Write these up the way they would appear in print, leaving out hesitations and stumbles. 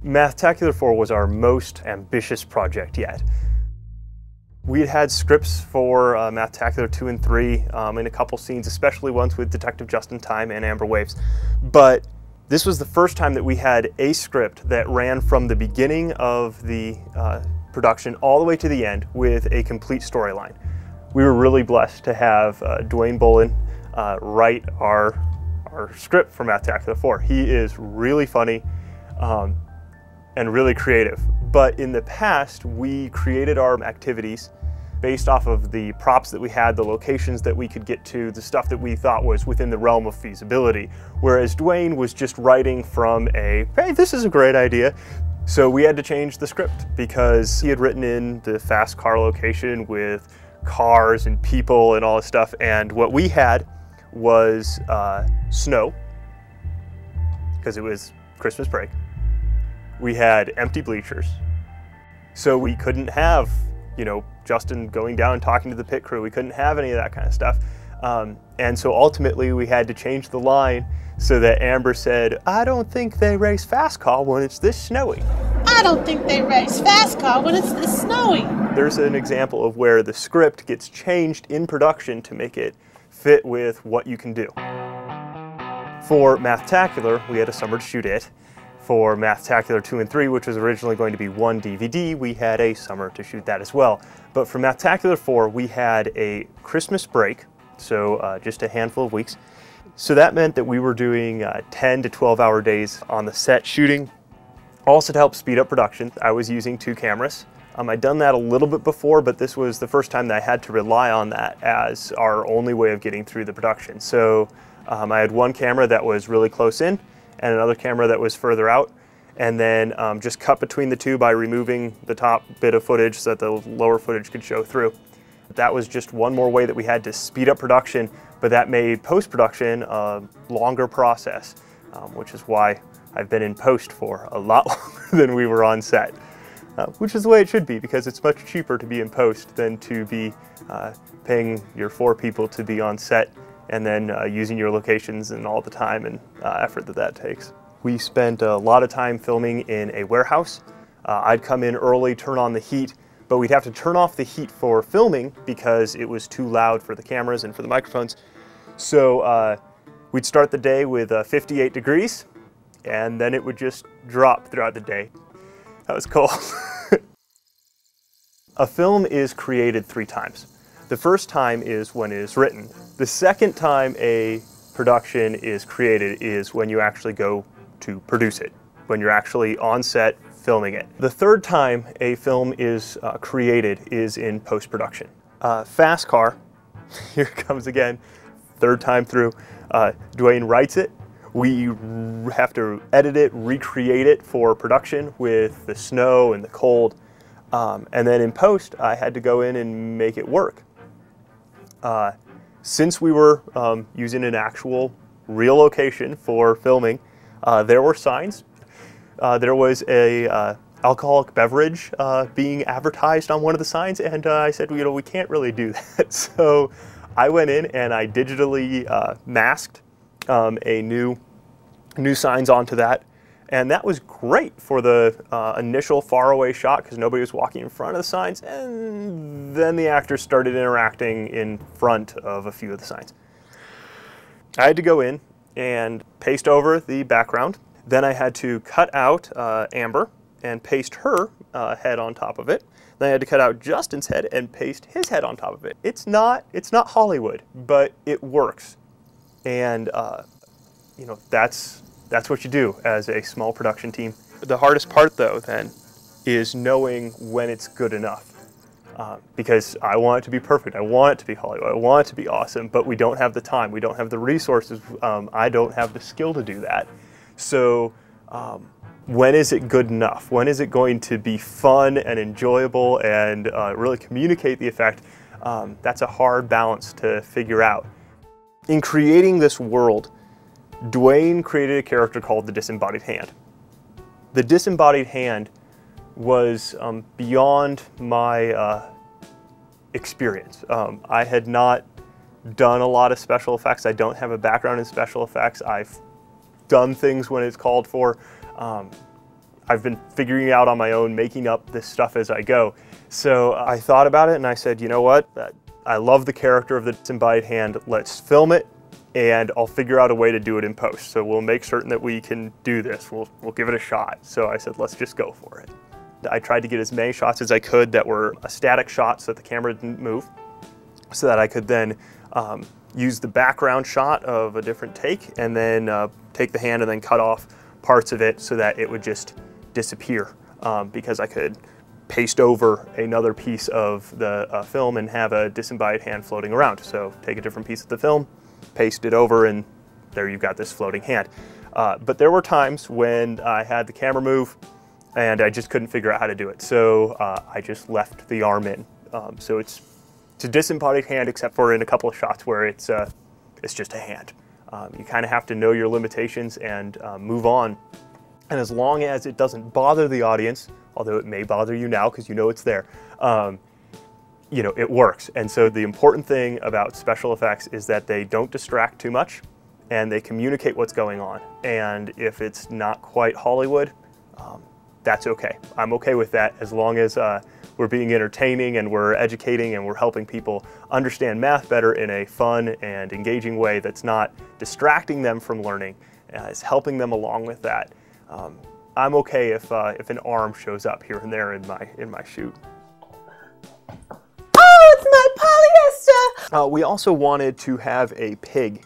MathTacular4 was our most ambitious project yet. We had had scripts for MathTacular 2 and 3 in a couple scenes, especially ones with Detective Just in Time and Amber Waves. But this was the first time that we had a script that ran from the beginning of the production all the way to the end with a complete storyline. We were really blessed to have Dwayne Bolin write our script for MathTacular4. He is really funny and really creative. But in the past, we created our activities based off of the props that we had, the locations that we could get to, the stuff that we thought was within the realm of feasibility. Whereas Dwayne was just writing from a, hey, this is a great idea. So we had to change the script because he had written in the fast car location with cars and people and all this stuff. And what we had was snow, because it was Christmas break. We had empty bleachers. So we couldn't have, you know, Justin going down and talking to the pit crew. We couldn't have any of that kind of stuff. And so ultimately we had to change the line so that Amber said, I don't think they race fast car when it's this snowy. I don't think they race fast car when it's this snowy. There's an example of where the script gets changed in production to make it fit with what you can do. For MathTacular, we had a summer to shoot it. For MathTacular 2 and 3, which was originally going to be one DVD, we had a summer to shoot that as well. But for MathTacular4, we had a Christmas break, so just a handful of weeks. So that meant that we were doing 10 to 12-hour days on the set shooting. Also to help speed up production, I was using 2 cameras. I'd done that a little bit before, but this was the first time that I had to rely on that as our only way of getting through the production. So I had one camera that was really close in, and another camera that was further out, and then just cut between the two by removing the top bit of footage so that the lower footage could show through. That was just one more way that we had to speed up production, but that made post-production a longer process, which is why I've been in post for a lot longer than we were on set, which is the way it should be, because it's much cheaper to be in post than to be paying your 4 people to be on set and then using your locations and all the time and effort that takes. We spent a lot of time filming in a warehouse. I'd come in early, turn on the heat, but we'd have to turn off the heat for filming because it was too loud for the cameras and for the microphones. So we'd start the day with 58 degrees, and then it would just drop throughout the day. That was cool. A film is created 3 times. The first time is when it is written. The second time a production is created is when you actually go to produce it, when you're actually on set filming it. The third time a film is created is in post-production. Fast Car, here it comes again, third time through. Dwayne writes it. We have to edit it, recreate it for production with the snow and the cold. And then in post, I had to go in and make it work. Since we were using an actual real location for filming, there were signs. There was a alcoholic beverage being advertised on one of the signs, and I said, you know, we can't really do that. So I went in and I digitally masked a new signs onto that. And that was great for the initial faraway shot because nobody was walking in front of the signs, and then the actors started interacting in front of a few of the signs. I had to go in and paste over the background. Then I had to cut out Amber and paste her head on top of it. Then I had to cut out Justin's head and paste his head on top of it. It's not Hollywood, but it works. And you know, that's what you do as a small production team. The hardest part, though, then, is knowing when it's good enough. Because I want it to be perfect. I want it to be Hollywood. I want it to be awesome, but we don't have the time. We don't have the resources. I don't have the skill to do that. So when is it good enough? When is it going to be fun and enjoyable and really communicate the effect? That's a hard balance to figure out. In creating this world, Dwayne created a character called the Disembodied Hand. The Disembodied Hand was beyond my experience. I had not done a lot of special effects. I don't have a background in special effects. I've done things when it's called for. I've been figuring out on my own, making up this stuff as I go. So I thought about it and I said, you know what? I love the character of the disembodied hand. Let's film it and I'll figure out a way to do it in post. So we'll make certain that we can do this. We'll give it a shot. So I said, let's just go for it. I tried to get as many shots as I could that were a static shot so that the camera didn't move, so that I could then use the background shot of a different take and then take the hand and then cut off parts of it so that it would just disappear, because I could paste over another piece of the film and have a disembodied hand floating around. So take a different piece of the film, paste it over, and there you've got this floating hand. But there were times when I had the camera move and I just couldn't figure out how to do it. So I just left the arm in. So it's a disembodied hand, except for in a couple of shots where it's just a hand. You kind of have to know your limitations and move on. And as long as it doesn't bother the audience, although it may bother you now because you know it's there, you know, it works. And so the important thing about special effects is that they don't distract too much and they communicate what's going on. And if it's not quite Hollywood, that's okay. I'm okay with that as long as we're being entertaining and we're educating and we're helping people understand math better in a fun and engaging way that's not distracting them from learning. It's helping them along with that. I'm okay if an arm shows up here and there in my shoot. Oh, it's my polyester! We also wanted to have a pig.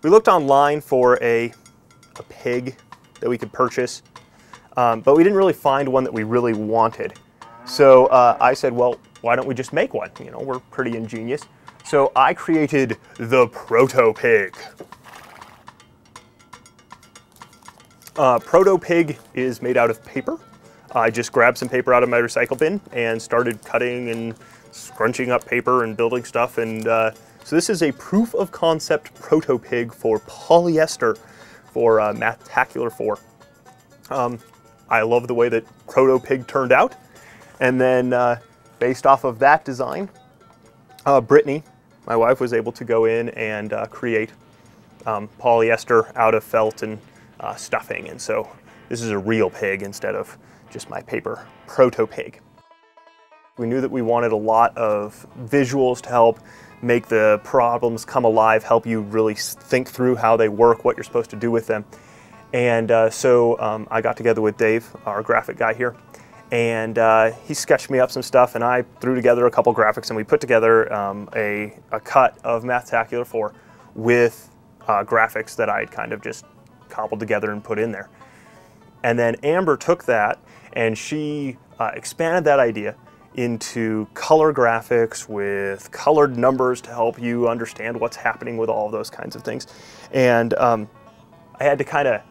We looked online for a pig that we could purchase, but we didn't really find one that we really wanted. So I said, well, why don't we just make one? You know, we're pretty ingenious. So I created the proto-pig. Proto-pig is made out of paper. I just grabbed some paper out of my recycle bin and started cutting and scrunching up paper and building stuff. And so this is a proof of concept proto-pig for polyester for MathTacular4. I love the way that proto-pig turned out. And then based off of that design, Brittany, my wife, was able to go in and create polyester out of felt and stuffing. And so this is a real pig instead of just my paper proto-pig. We knew that we wanted a lot of visuals to help make the problems come alive, help you really think through how they work, what you're supposed to do with them. And so I got together with Dave, our graphic guy here, and he sketched me up some stuff, and I threw together a couple graphics, and we put together a cut of MathTacular4 with graphics that I had kind of just cobbled together and put in there. And then Amber took that and she expanded that idea into color graphics with colored numbers to help you understand what's happening with all of those kinds of things. And I had to kind of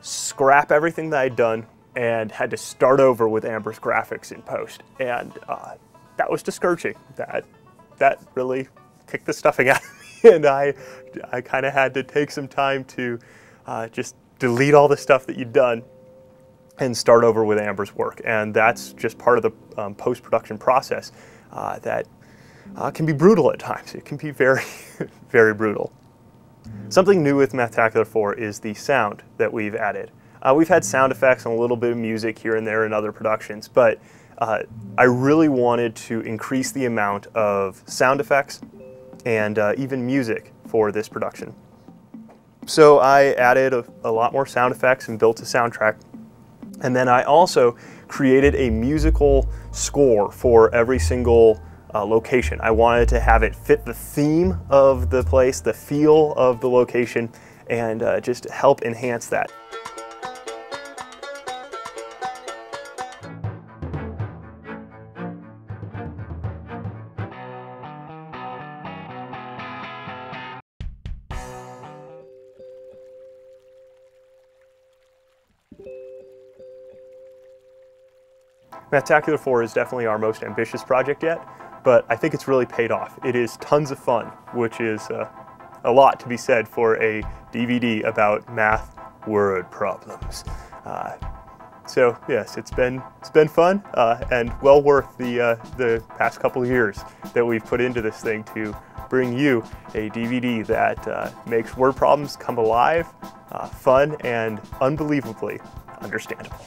scrap everything that I'd done and had to start over with Amber's graphics in post. And that was discouraging. That really kicked the stuffing out of me. And I kind of had to take some time to just delete all the stuff that you'd done and start over with Amber's work. And that's just part of the post-production process that can be brutal at times. It can be very, very brutal. Something new with MathTacular4 is the sound that we've added. We've had sound effects and a little bit of music here and there in other productions, but I really wanted to increase the amount of sound effects and even music for this production. So I added a lot more sound effects and built a soundtrack. And then I also created a musical score for every single location. I wanted to have it fit the theme of the place, the feel of the location, and just help enhance that. MathTacular4 is definitely our most ambitious project yet, but I think it's really paid off. It is tons of fun, which is a lot to be said for a DVD about math word problems. So yes, it's been fun and well worth the past couple of years that we've put into this thing to bring you a DVD that makes word problems come alive, fun, and unbelievably understandable.